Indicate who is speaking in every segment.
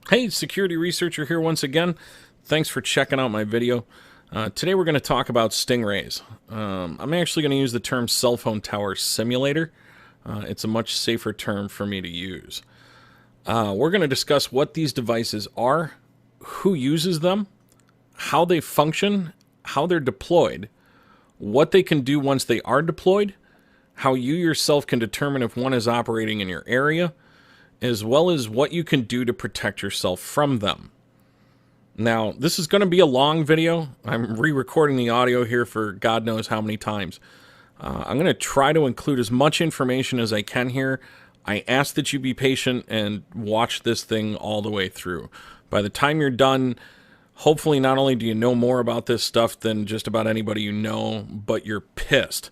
Speaker 1: Hey, security researcher here once again. Thanks for checking out my video. Today we're going to talk about stingrays. I'm actually going to use the term cell phone tower simulator. It's a much safer term for me to use. We're going to discuss what these devices are, who uses them, how they function, how they're deployed, what they can do once they are deployed, how you yourself can determine if one is operating in your area, as well as what you can do to protect yourself from them. Now, this is going to be a long video. I'm re-recording the audio here for God knows how many times. I'm going to try to include as much information as I can here. I ask that you be patient and watch this thing all the way through. By the time you're done, hopefully not only do you know more about this stuff than just about anybody you know, but you're pissed.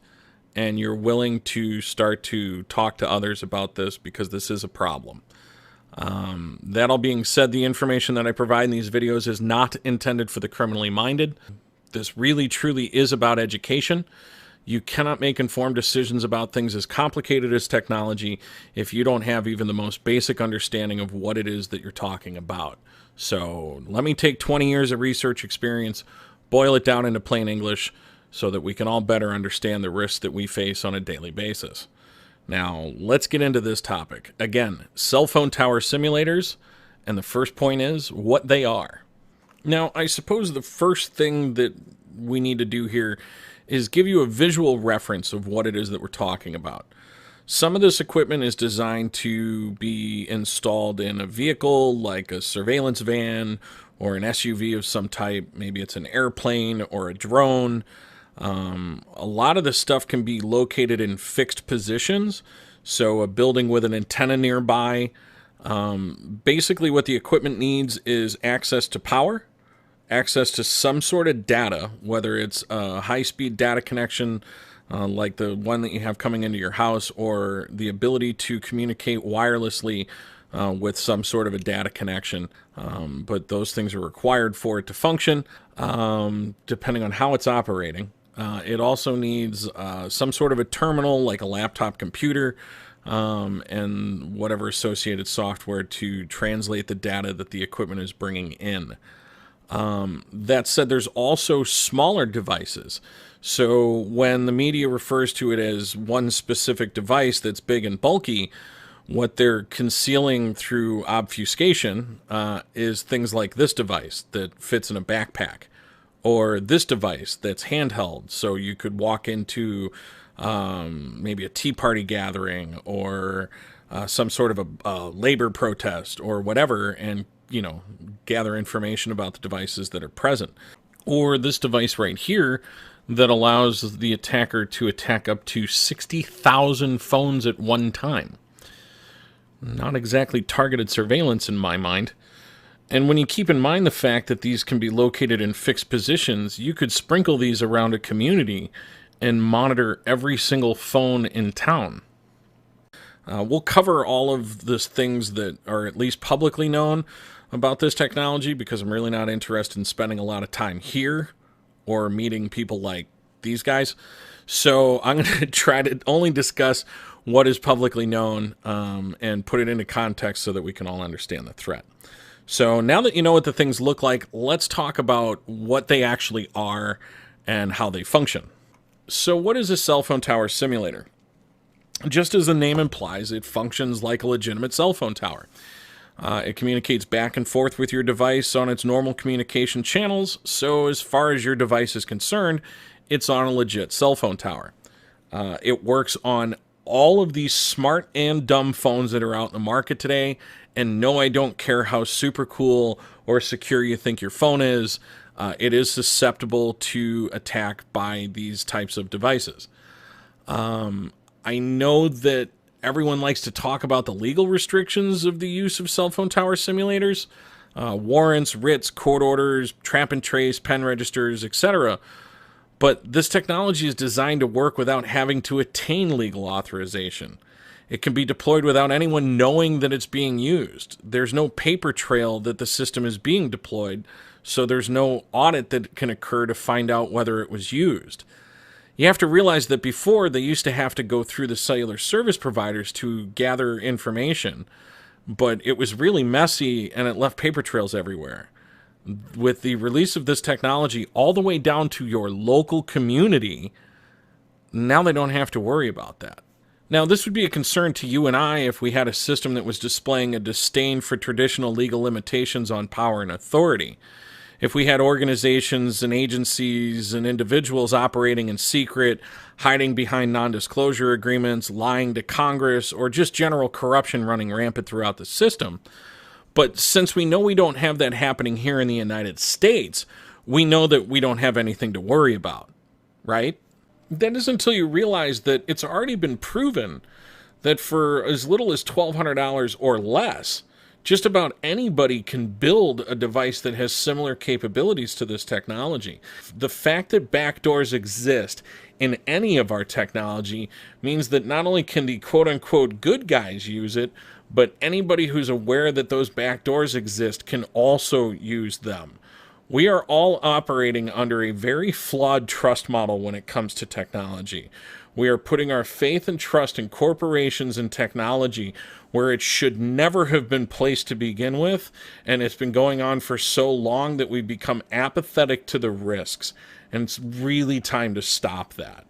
Speaker 1: And you're willing to start to talk to others about this because this is a problem. That all being said, the information that I provide in these videos is not intended for the criminally minded. This really, truly is about education. You cannot make informed decisions about things as complicated as technology if you don't have even the most basic understanding of what it is that you're talking about. So let me take 20 years of research experience, boil it down into plain English, so that we can all better understand the risks that we face on a daily basis. Now, let's get into this topic. Again, cell phone tower simulators, and the first point is what they are. Now, I suppose the first thing that we need to do here is give you a visual reference of what it is that we're talking about. Some of this equipment is designed to be installed in a vehicle like a surveillance van or an SUV of some type. Maybe it's an airplane or a drone. A lot of this stuff can be located in fixed positions, so a building with an antenna nearby. Basically what the equipment needs is access to power, access to some sort of data, whether it's a high-speed data connection like the one that you have coming into your house, or the ability to communicate wirelessly with some sort of a data connection. But those things are required for it to function, depending on how it's operating. It also needs some sort of a terminal, like a laptop computer, and whatever associated software to translate the data that the equipment is bringing in. That said, there's also smaller devices. So when the media refers to it as one specific device that's big and bulky, what they're concealing through obfuscation is things like this device that fits in a backpack, or this device that's handheld, so you could walk into maybe a tea party gathering or some sort of a labor protest or whatever, and gather information about the devices that are present. Or this device right here that allows the attacker to attack up to 60,000 phones at one time. Not exactly targeted surveillance in my mind. And when you keep in mind the fact that these can be located in fixed positions, you could sprinkle these around a community and monitor every single phone in town. We'll cover all of the things that are at least publicly known about this technology, because I'm really not interested in spending a lot of time here or meeting people like these guys. So I'm going to try to only discuss what is publicly known and put it into context so that we can all understand the threat. So now that you know what the things look like, let's talk about what they actually are and how they function. So what is a cell phone tower simulator? Just as the name implies, it functions like a legitimate cell phone tower. It communicates back and forth with your device on its normal communication channels, so as far as your device is concerned, it's on a legit cell phone tower. It works on all of these smart and dumb phones that are out in the market today. And no, I don't care how super cool or secure you think your phone is. It is susceptible to attack by these types of devices. I know that everyone likes to talk about the legal restrictions of the use of cell phone tower simulators, warrants, writs, court orders, trap and trace, pen registers, etc. But this technology is designed to work without having to attain legal authorization. It can be deployed without anyone knowing that it's being used. There's no paper trail that the system is being deployed, so there's no audit that can occur to find out whether it was used. You have to realize that before, they used to have to go through the cellular service providers to gather information, but it was really messy and it left paper trails everywhere. With the release of this technology all the way down to your local community, now they don't have to worry about that. Now, this would be a concern to you and I if we had a system that was displaying a disdain for traditional legal limitations on power and authority. If we had organizations and agencies and individuals operating in secret, hiding behind non-disclosure agreements, lying to Congress, or just general corruption running rampant throughout the system. But since we know we don't have that happening here in the United States, we know that we don't have anything to worry about, right? That is until you realize that it's already been proven that for as little as $1,200 or less, just about anybody can build a device that has similar capabilities to this technology. The fact that backdoors exist in any of our technology means that not only can the quote-unquote good guys use it, but anybody who's aware that those backdoors exist can also use them. We are all operating under a very flawed trust model when it comes to technology. We are putting our faith and trust in corporations and technology where it should never have been placed to begin with, and it's been going on for so long that we've become apathetic to the risks, and it's really time to stop that.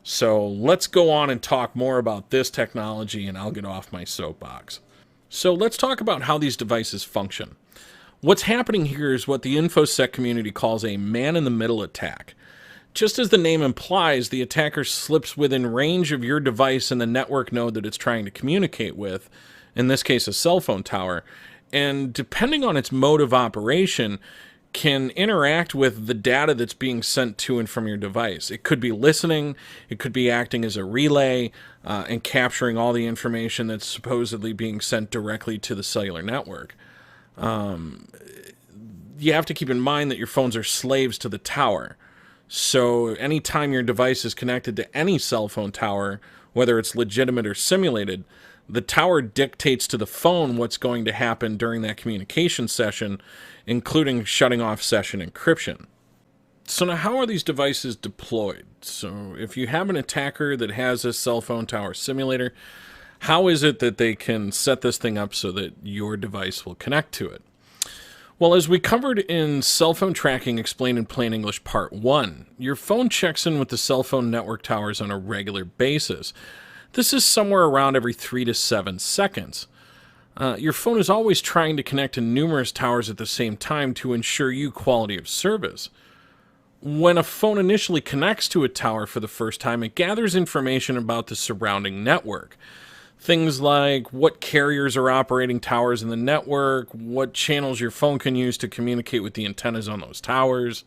Speaker 1: So let's go on and talk more about this technology, and I'll get off my soapbox. So let's talk about how these devices function. What's happening here is what the InfoSec community calls a man-in-the-middle attack. Just as the name implies, the attacker slips within range of your device and the network node that it's trying to communicate with, in this case a cell phone tower, and depending on its mode of operation, can interact with the data that's being sent to and from your device. It could be listening, it could be acting as a relay, and capturing all the information that's supposedly being sent directly to the cellular network. You have to keep in mind that your phones are slaves to the tower. So anytime your device is connected to any cell phone tower, whether it's legitimate or simulated, the tower dictates to the phone what's going to happen during that communication session, including shutting off session encryption. So now how are these devices deployed? So if you have an attacker that has a cell phone tower simulator, how is it that they can set this thing up so that your device will connect to it? Well, as we covered in Cell Phone Tracking Explained in Plain English Part 1, your phone checks in with the cell phone network towers on a regular basis. This is somewhere around every 3 to 7 seconds. Your phone is always trying to connect to numerous towers at the same time to ensure you quality of service. When a phone initially connects to a tower for the first time, it gathers information about the surrounding network. Things like what carriers are operating towers in the network, what channels your phone can use to communicate with the antennas on those towers.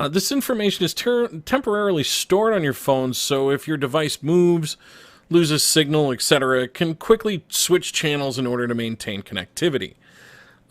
Speaker 1: This information is temporarily stored on your phone, so if your device moves, loses signal, etc., it can quickly switch channels in order to maintain connectivity.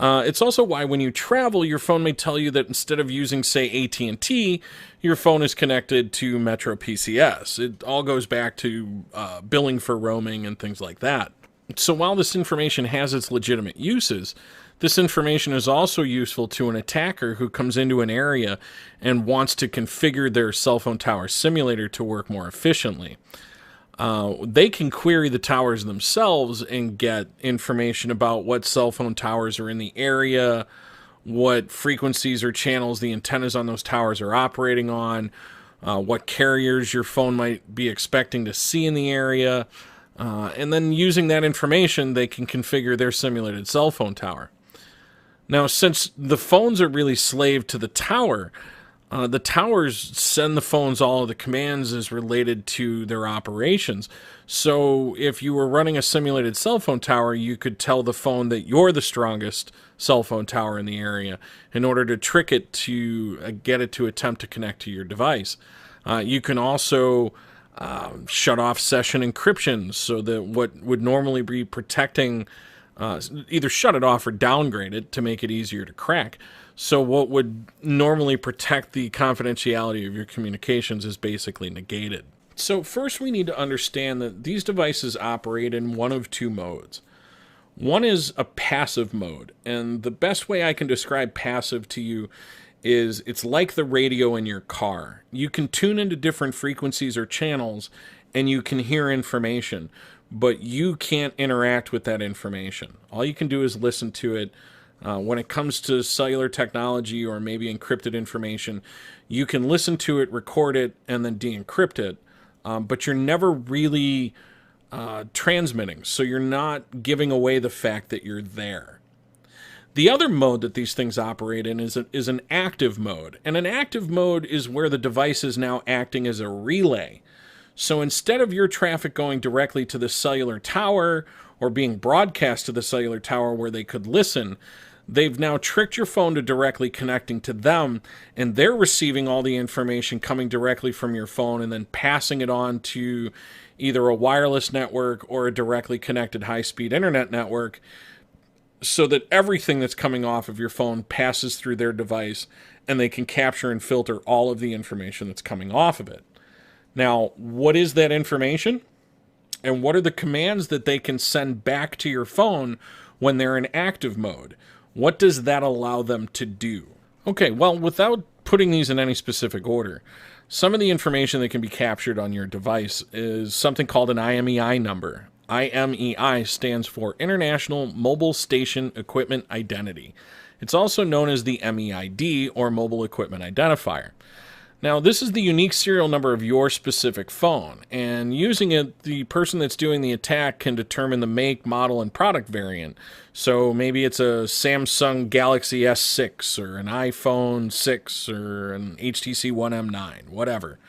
Speaker 1: It's also why when you travel, your phone may tell you that instead of using, say, AT&T, your phone is connected to Metro PCS. It all goes back to billing for roaming and things like that. So while this information has its legitimate uses, this information is also useful to an attacker who comes into an area and wants to configure their cell phone tower simulator to work more efficiently. They can query the towers themselves and get information about what cell phone towers are in the area, what frequencies or channels the antennas on those towers are operating on, what carriers your phone might be expecting to see in the area, and then using that information, they can configure their simulated cell phone tower. Now, since the phones are really slave to the towers send the phones all of the commands as related to their operations. So if you were running a simulated cell phone tower, you could tell the phone that you're the strongest cell phone tower in the area in order to trick it to get it to attempt to connect to your device. You can also shut off session encryption so that what would normally be protecting, either shut it off or downgrade it to make it easier to crack. So what would normally protect the confidentiality of your communications is basically negated. So first we need to understand that these devices operate in one of two modes. One is a passive mode, and the best way I can describe passive to you is it's like the radio in your car. You can tune into different frequencies or channels and you can hear information, but you can't interact with that information. All you can do is listen to it. When it comes to cellular technology or maybe encrypted information, you can listen to it, record it, and then de-encrypt it, but you're never really transmitting, so you're not giving away the fact that you're there. The other mode that these things operate in is an active mode, and an active mode is where the device is now acting as a relay. So instead of your traffic going directly to the cellular tower or being broadcast to the cellular tower where they could listen, they've now tricked your phone to directly connecting to them, and they're receiving all the information coming directly from your phone and then passing it on to either a wireless network or a directly connected high-speed internet network, so that everything that's coming off of your phone passes through their device and they can capture and filter all of the information that's coming off of it. Now, what is that information? And what are the commands that they can send back to your phone when they're in active mode? What does that allow them to do? Okay, well, without putting these in any specific order, some of the information that can be captured on your device is something called an IMEI number. IMEI stands for International Mobile Station Equipment Identity. It's also known as the MEID, or Mobile Equipment Identifier. Now, this is the unique serial number of your specific phone, and using it, the person that's doing the attack can determine the make, model, and product variant. So maybe it's a Samsung Galaxy S6, or an iPhone 6, or an HTC One M9, whatever.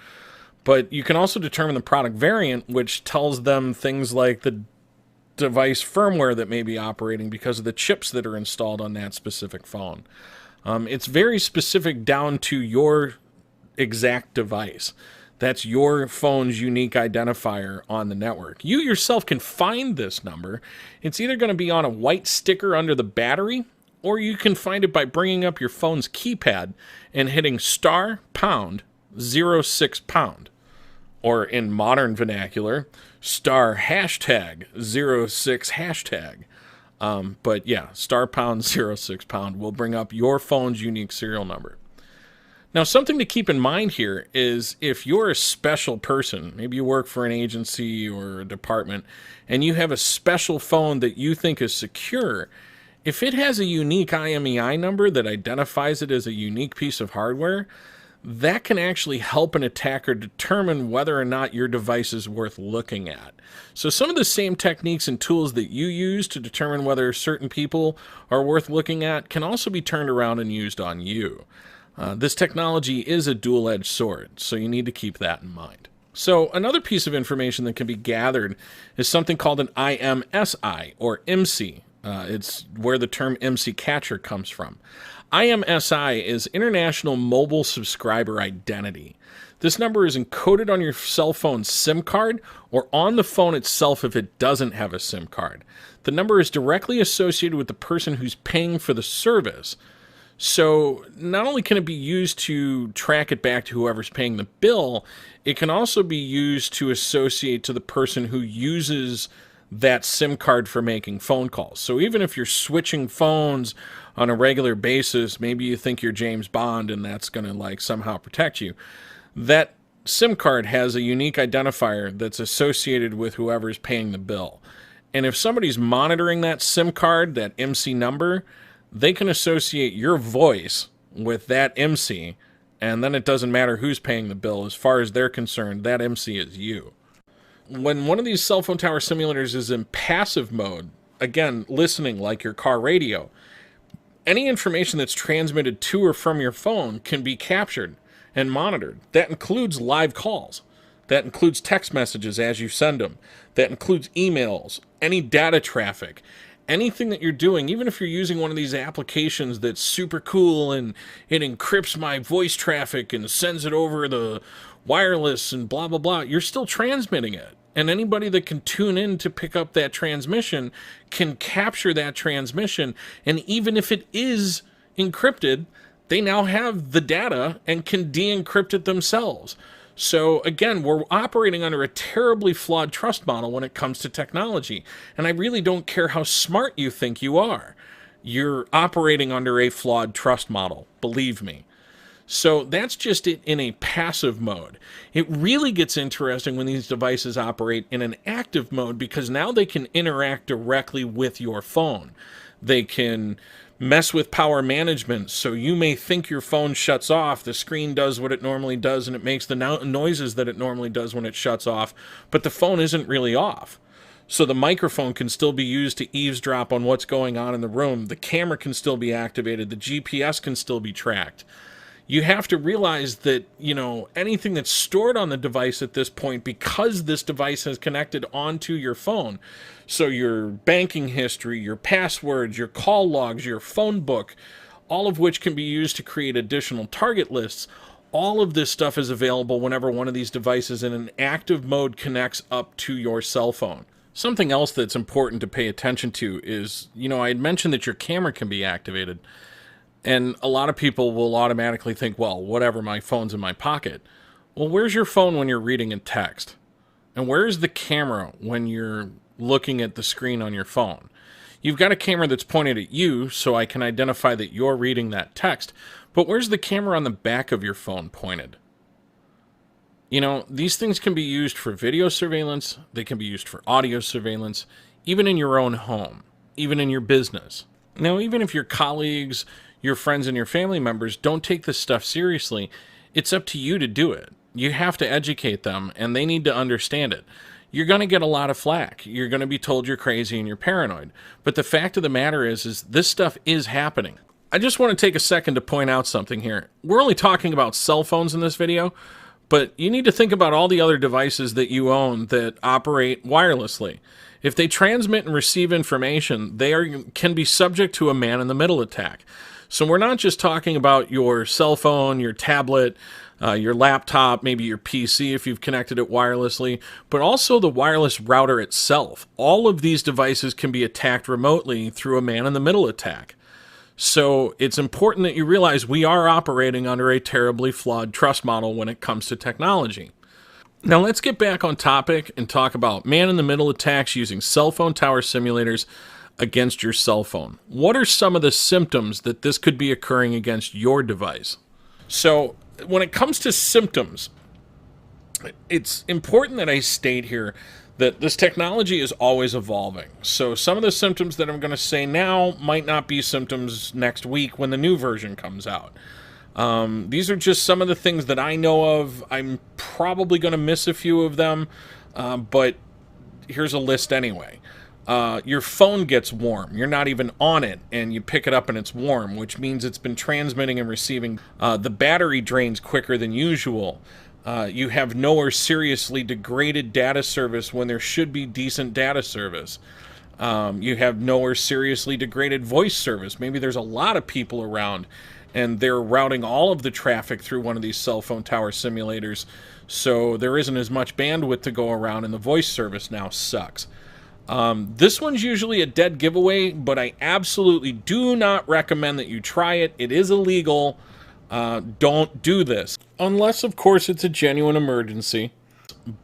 Speaker 1: But you can also determine the product variant, which tells them things like the device firmware that may be operating because of the chips that are installed on that specific phone. It's very specific down to your exact device. That's your phone's unique identifier on the network. You yourself can find this number. It's either going to be on a white sticker under the battery, or you can find it by bringing up your phone's keypad and hitting *#06#, or in modern vernacular, *#06#. But yeah, *#06# will bring up your phone's unique serial number. Now, something to keep in mind here is if you're a special person, maybe you work for an agency or a department, and you have a special phone that you think is secure, if it has a unique IMEI number that identifies it as a unique piece of hardware, that can actually help an attacker determine whether or not your device is worth looking at. So some of the same techniques and tools that you use to determine whether certain people are worth looking at can also be turned around and used on you. This technology is a dual-edged sword, so you need to keep that in mind. So another piece of information that can be gathered is something called an IMSI, or IMSI. It's where the term IMSI catcher comes from. IMSI is International Mobile Subscriber Identity. This number is encoded on your cell phone's SIM card or on the phone itself if it doesn't have a SIM card. The number is directly associated with the person who's paying for the service. So not only can it be used to track it back to whoever's paying the bill, it can also be used to associate to the person who uses that SIM card for making phone calls. So even if you're switching phones on a regular basis, maybe you think you're James Bond and that's going to like somehow protect you, that SIM card has a unique identifier that's associated with whoever's paying the bill. And if somebody's monitoring that SIM card, that IMSI number, they can associate your voice with that IMSI, and then it doesn't matter who's paying the bill. As far as they're concerned, that IMSI is you. When one of these cell phone tower simulators is in passive mode, again, listening like your car radio, any information that's transmitted to or from your phone can be captured and monitored. That includes live calls. That includes text messages as you send them. That includes emails, any data traffic. Anything that you're doing, even if you're using one of these applications that's super cool and it encrypts my voice traffic and sends it over the wireless and blah, blah, blah, you're still transmitting it. And anybody that can tune in to pick up that transmission can capture that transmission. And even if it is encrypted, they now have the data and can de-encrypt it themselves. So again, we're operating under a terribly flawed trust model when it comes to technology. And I really don't care how smart you think you are. You're operating under a flawed trust model, believe me. So that's just it in a passive mode. It really gets interesting when these devices operate in an active mode, because now they can interact directly with your phone. They can mess with power management, so you may think your phone shuts off, the screen does what it normally does, and it makes the noises that it normally does when it shuts off, but the phone isn't really off. So the microphone can still be used to eavesdrop on what's going on in the room. The camera can still be activated. The GPS can still be tracked. You have to realize that, anything that's stored on the device at this point, because this device has connected onto your phone, so your banking history, your passwords, your call logs, your phone book, all of which can be used to create additional target lists, all of this stuff is available whenever one of these devices in an active mode connects up to your cell phone. Something else that's important to pay attention to is, I had mentioned that your camera can be activated. And a lot of people will automatically think, well, whatever, my phone's in my pocket. Well, where's your phone when you're reading a text? And where's the camera when you're looking at the screen on your phone? You've got a camera that's pointed at you, so I can identify that you're reading that text. But where's the camera on the back of your phone pointed? These things can be used for video surveillance. They can be used for audio surveillance, even in your own home, even in your business. Now, even if your colleagues, your friends, and your family members don't take this stuff seriously, it's up to you to do it. You have to educate them, and they need to understand it. You're going to get a lot of flack. You're going to be told you're crazy and you're paranoid. But the fact of the matter is this stuff is happening. I just want to take a second to point out something here. We're only talking about cell phones in this video, but you need to think about all the other devices that you own that operate wirelessly. If they transmit and receive information, they can be subject to a man-in-the-middle attack. So we're not just talking about your cell phone, your tablet, your laptop, maybe your PC if you've connected it wirelessly, but also the wireless router itself. All of these devices can be attacked remotely through a man-in-the-middle attack. So it's important that you realize we are operating under a terribly flawed trust model when it comes to technology. Now let's get back on topic and talk about man-in-the-middle attacks using cell phone tower simulators against your cell phone. What are some of the symptoms that this could be occurring against your device? So when it comes to symptoms, it's important that I state here that this technology is always evolving. So some of the symptoms that I'm going to say now might not be symptoms next week when the new version comes out. These are just some of the things that I know of. I'm probably going to miss a few of them, but here's a list anyway. Your phone gets warm. You're not even on it, and you pick it up and it's warm, which means it's been transmitting and receiving. The battery drains quicker than usual. You have no or seriously degraded data service when there should be decent data service. You have no or seriously degraded voice service. Maybe there's a lot of people around, and they're routing all of the traffic through one of these cell phone tower simulators, so there isn't as much bandwidth to go around, and the voice service now sucks. This one's usually a dead giveaway, but I absolutely do not recommend that you try it. It is illegal. Don't do this. Unless, of course, it's a genuine emergency.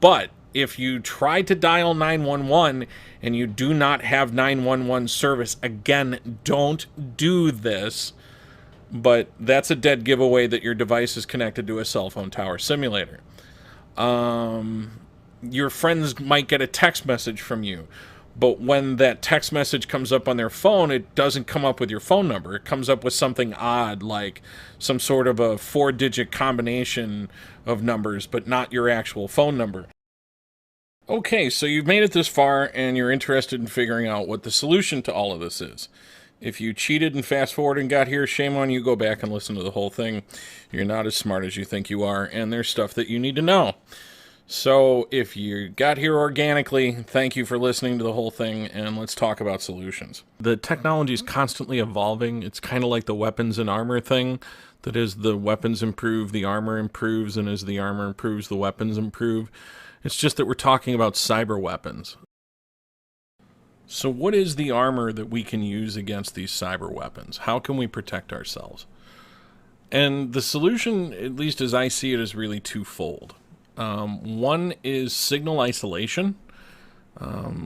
Speaker 1: But if you try to dial 911 and you do not have 911 service, again, don't do this. But that's a dead giveaway that your device is connected to a cell phone tower simulator. Your friends might get a text message from you, but when that text message comes up on their phone, it doesn't come up with your phone number. It comes up with something odd, like some sort of a 4-digit combination of numbers, but not your actual phone number. Okay, so you've made it this far, and you're interested in figuring out what the solution to all of this is. If you cheated and fast-forwarded and got here, shame on you. Go back and listen to the whole thing. You're not as smart as you think you are, and there's stuff that you need to know. So if you got here organically, thank you for listening to the whole thing, and let's talk about solutions. The technology is constantly evolving. It's kind of like the weapons and armor thing. That is, the weapons improve, the armor improves, and as the armor improves, the weapons improve. It's just that we're talking about cyber weapons. So what is the armor that we can use against these cyber weapons? How can we protect ourselves? And the solution, at least as I see it, is really twofold. One is signal isolation,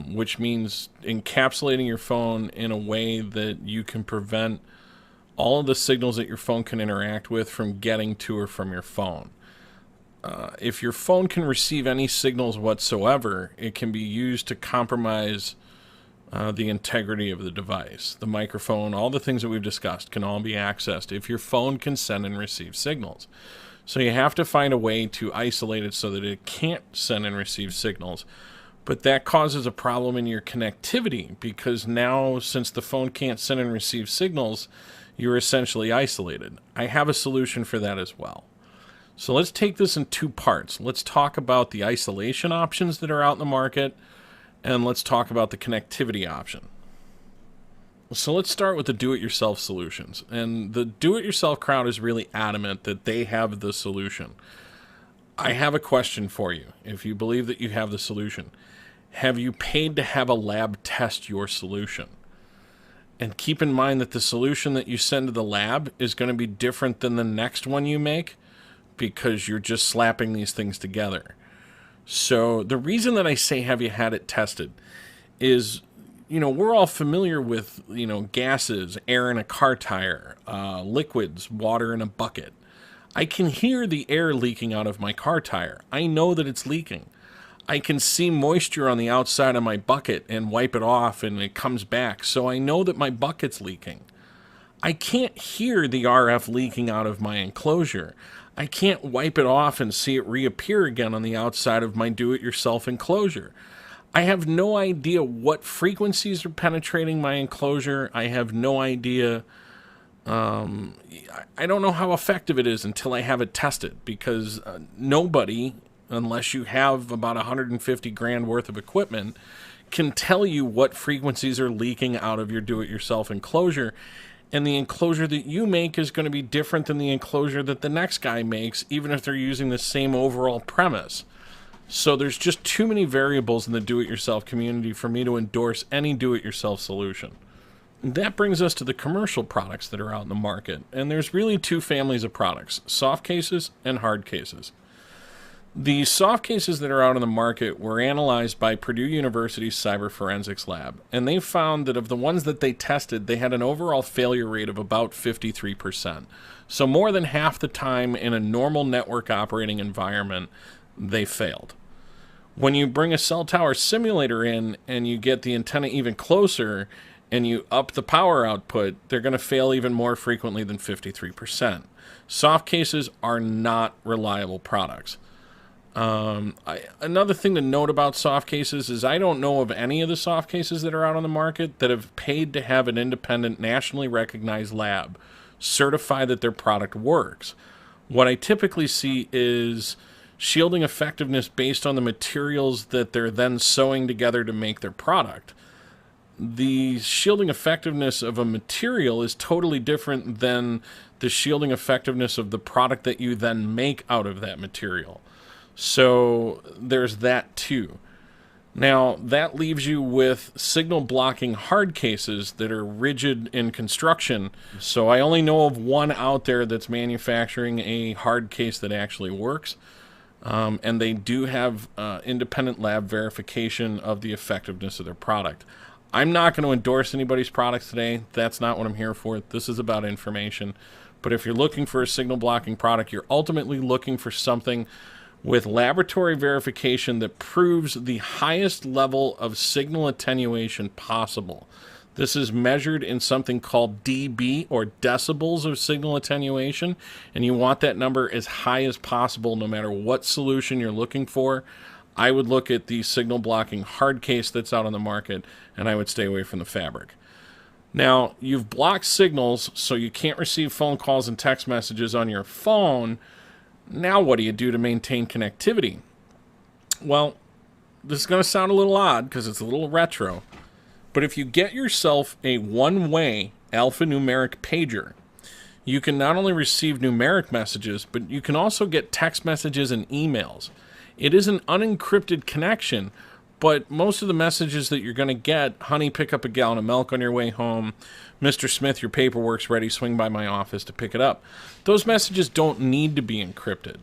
Speaker 1: which means encapsulating your phone in a way that you can prevent all of the signals that your phone can interact with from getting to or from your phone. If your phone can receive any signals whatsoever, it can be used to compromise the integrity of the device. The microphone, all the things that we've discussed can all be accessed if your phone can send and receive signals. So you have to find a way to isolate it so that it can't send and receive signals. But that causes a problem in your connectivity, because now, since the phone can't send and receive signals, you're essentially isolated. I have a solution for that as well. So let's take this in two parts. Let's talk about the isolation options that are out in the market, and let's talk about the connectivity option. So let's start with the do-it-yourself solutions. And the do-it-yourself crowd is really adamant that they have the solution. I have a question for you. If you believe that you have the solution, have you paid to have a lab test your solution? And keep in mind that the solution that you send to the lab is going to be different than the next one you make, because you're just slapping these things together. So the reason that I say have you had it tested is, we're all familiar with, gases, air in a car tire, liquids, water in a bucket. I can hear the air leaking out of my car tire. I know that it's leaking. I can see moisture on the outside of my bucket and wipe it off and it comes back. So I know that my bucket's leaking. I can't hear the RF leaking out of my enclosure. I can't wipe it off and see it reappear again on the outside of my do-it-yourself enclosure. I have no idea what frequencies are penetrating my enclosure. I have no idea. I don't know how effective it is until I have it tested, because nobody, unless you have about 150 grand worth of equipment, can tell you what frequencies are leaking out of your do-it-yourself enclosure. And the enclosure that you make is going to be different than the enclosure that the next guy makes, even if they're using the same overall premise. So there's just too many variables in the do-it-yourself community for me to endorse any do-it-yourself solution. That brings us to the commercial products that are out in the market. And there's really two families of products: soft cases and hard cases. The soft cases that are out on the market were analyzed by Purdue University's Cyber Forensics Lab, and they found that of the ones that they tested, they had an overall failure rate of about 53%. So more than half the time in a normal network operating environment, they failed. When you bring a cell tower simulator in and you get the antenna even closer and you up the power output, they're going to fail even more frequently than 53%. Soft cases are not reliable products. Another thing to note about soft cases is I don't know of any of the soft cases that are out on the market that have paid to have an independent, nationally recognized lab certify that their product works. What I typically see is shielding effectiveness based on the materials that they're then sewing together to make their product. The shielding effectiveness of a material is totally different than the shielding effectiveness of the product that you then make out of that material. So there's that too. Now, that leaves you with signal blocking hard cases that are rigid in construction. So I only know of one out there that's manufacturing a hard case that actually works. And they do have independent lab verification of the effectiveness of their product. I'm not going to endorse anybody's products today. That's not what I'm here for. This is about information. But if you're looking for a signal blocking product, you're ultimately looking for something with laboratory verification that proves the highest level of signal attenuation possible. This is measured in something called dB, or decibels of signal attenuation, and you want that number as high as possible no matter what solution you're looking for. I would look at the signal blocking hard case that's out on the market, and I would stay away from the fabric. Now, you've blocked signals so you can't receive phone calls and text messages on your phone. Now what do you do to maintain connectivity? Well, this is going to sound a little odd because it's a little retro, but if you get yourself a one-way alphanumeric pager, you can not only receive numeric messages, but you can also get text messages and emails. It is an unencrypted connection, but most of the messages that you're going to get: honey, pick up a gallon of milk on your way home, Mr. Smith, your paperwork's ready, swing by my office to pick it up. Those messages don't need to be encrypted.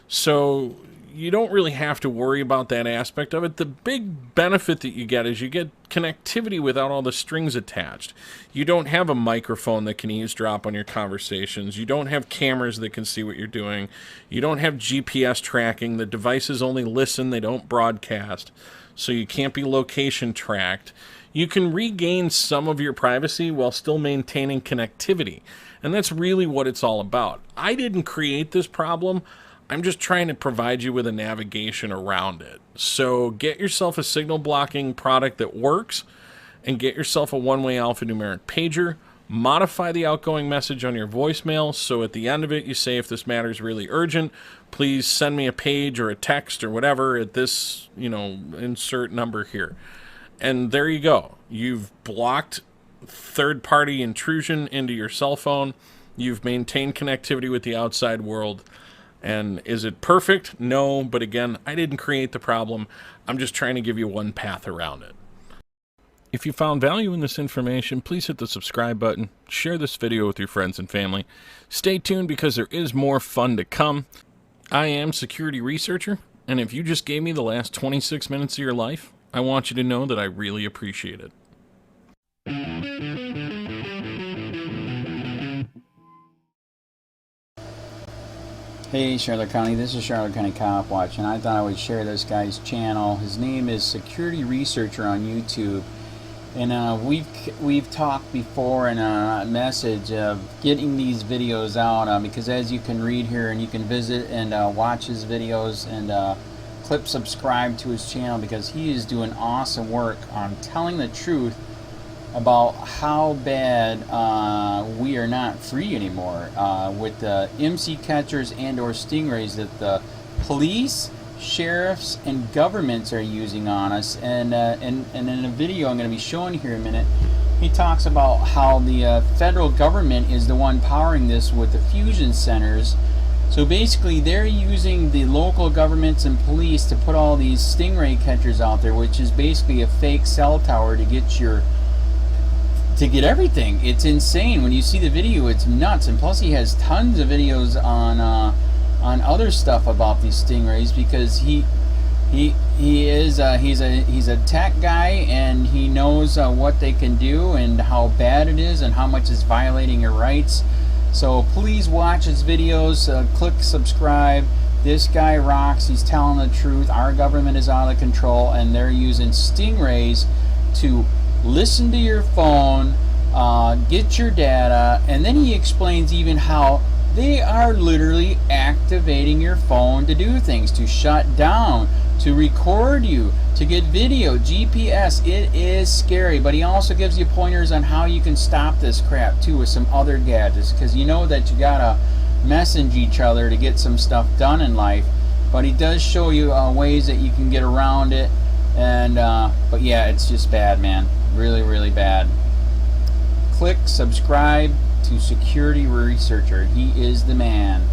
Speaker 1: So you don't really have to worry about that aspect of it. The big benefit that you get is you get connectivity without all the strings attached. You don't have a microphone that can eavesdrop on your conversations. You don't have cameras that can see what you're doing. You don't have GPS tracking. The devices only listen, they don't broadcast. So you can't be location tracked. You can regain some of your privacy while still maintaining connectivity. And that's really what it's all about. I didn't create this problem. I'm just trying to provide you with a navigation around it. So get yourself a signal blocking product that works, and get yourself a one-way alphanumeric pager. Modify the outgoing message on your voicemail, so at the end of it you say, if this matter is really urgent, please send me a page or a text or whatever at this, insert number here. And there you go. You've blocked third-party intrusion into your cell phone. You've maintained connectivity with the outside world. And is it perfect? No, but again, I didn't create the problem. I'm just trying to give you one path around it. If you found value in this information, please hit the subscribe button, share this video with your friends and family. Stay tuned because there is more fun to come. I am Security Researcher, and if you just gave me the last 26 minutes of your life, I want you to know that I really appreciate it.
Speaker 2: Hey Charlotte County, this is Charlotte County COPWATCH, and I thought I would share this guy's channel. His name is Security Researcher on YouTube, and we've talked before in a message of getting these videos out because as you can read here, and you can visit and watch his videos and click subscribe to his channel because he is doing awesome work on telling the truth about how bad we are not free anymore with the MC catchers and or stingrays that the police, sheriffs, and governments are using on us. And in a video I'm going to be showing here in a minute, he talks about how the federal government is the one powering this with the fusion centers. So basically they're using the local governments and police to put all these stingray catchers out there, which is basically a fake cell tower to get everything. It's insane. When you see the video, it's nuts. And plus he has tons of videos on other stuff about these stingrays because he's a tech guy, and he knows what they can do and how bad it is and how much it's violating your rights. So please watch his videos, click subscribe. This guy rocks. He's telling the truth. Our government is out of control, and they're using stingrays to listen to your phone, get your data, and then he explains even how they are literally activating your phone to do things, to shut down, to record you, to get video, GPS. It is scary, but he also gives you pointers on how you can stop this crap too with some other gadgets, because you know that you gotta message each other to get some stuff done in life, but he does show you ways that you can get around it. And but yeah, it's just bad, man. Really, really bad. Click subscribe to Security Researcher. He is the man.